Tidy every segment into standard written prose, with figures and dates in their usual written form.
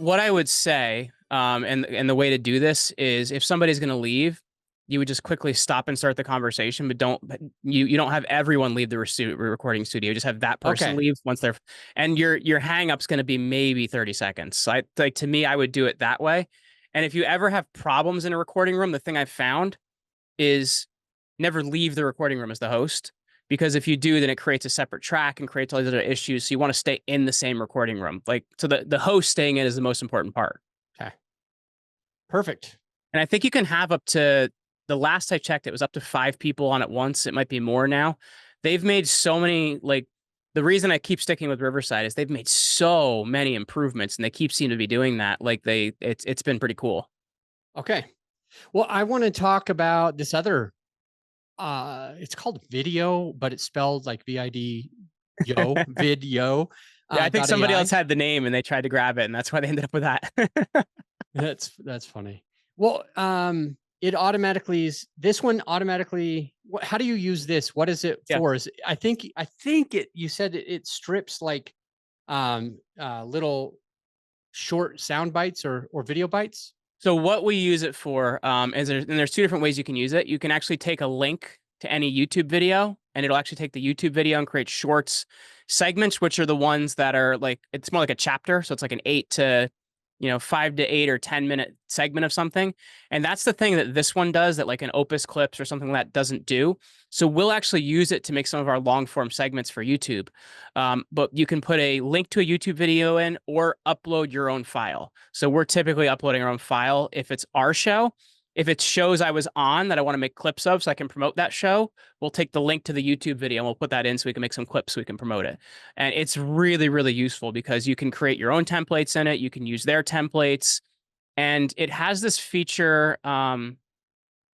what I would say, and the way to do this is if somebody's going to leave, you would just quickly stop and start the conversation, but you don't have everyone leave the recording studio. Just have that person Okay. leave once they're, and your hang up's going to be maybe 30 seconds. So to me, I would do it that way. And if you ever have problems in a recording room, the thing I've found is never leave the recording room as the host, because if you do, then it creates a separate track and creates all these other issues. So you want to stay in the same recording room. Like, so the host staying in is the most important part. Okay. Perfect. And I think you can have up to, the last I checked, it was up to 5 people on at once. It might be more now. They've made so many, like, the reason I keep sticking with Riverside is they've made so many improvements and they keep seeming to be doing that. Like it's been pretty cool. Okay. Well, I want to talk about this other it's called video, but it's spelled like VID video Yeah, I think dot somebody else AI. had the name and they tried to grab it, and that's why they ended up with that. That's funny. Well, it automatically is this one automatically. How do you use this? What is it Yeah. for? I think it. You said it strips like little short sound bites or video bites. So what we use it for, is there's 2 different ways you can use it. You can actually take a link to any YouTube video, and it'll actually take the YouTube video and create shorts segments, which are the ones that are like, it's more like a chapter. So it's like an 8 to, 5 to 8 or 10-minute segment of something. And that's the thing that this one does that like an Opus Clips or something like that doesn't do. So we'll actually use it to make some of our long form segments for YouTube. But you can put a link to a YouTube video in or upload your own file. So we're typically uploading our own file if it's our show. If it's shows I was on that I want to make clips of so I can promote that show, we'll take the link to the YouTube video and we'll put that in so we can make some clips so we can promote it. And it's really, really useful because you can create your own templates in it. You can use their templates. And it has this feature, the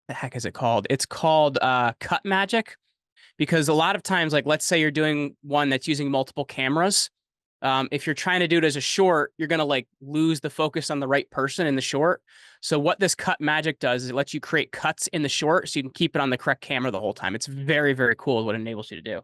heck is it called? It's called Cut Magic, because a lot of times, like let's say you're doing one that's using multiple cameras. If you're trying to do it as a short, you're going to like lose the focus on the right person in the short. So what this Cut Magic does is it lets you create cuts in the short so you can keep it on the correct camera the whole time. It's very, very cool what it enables you to do.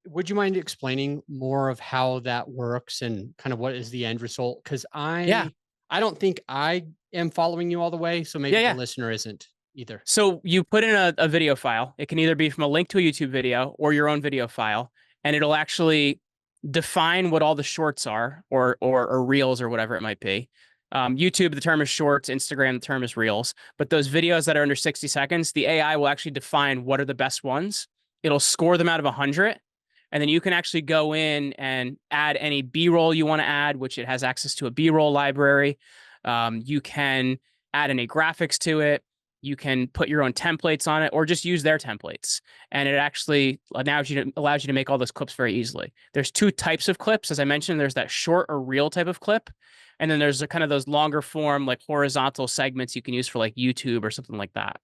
Would you mind explaining more of how that works and kind of what is the end result? Because Yeah. I don't think I am following you all the way, so Yeah. maybe the Yeah. listener isn't either. So you put in a video file. It can either be from a link to a YouTube video or your own video file, and it'll actually define what all the shorts are or reels or whatever it might be. YouTube, the term is shorts. Instagram, the term is reels. But those videos that are under 60 seconds, the AI will actually define what are the best ones. It'll score them out of 100. And then you can actually go in and add any B-roll you want to add, which it has access to a B-roll library. You can add any graphics to it. You can put your own templates on it or just use their templates. And it actually allows you to make all those clips very easily. There's 2 types of clips. As I mentioned, there's that short or reel type of clip. And then there's kind of those longer form, like horizontal segments you can use for like YouTube or something like that.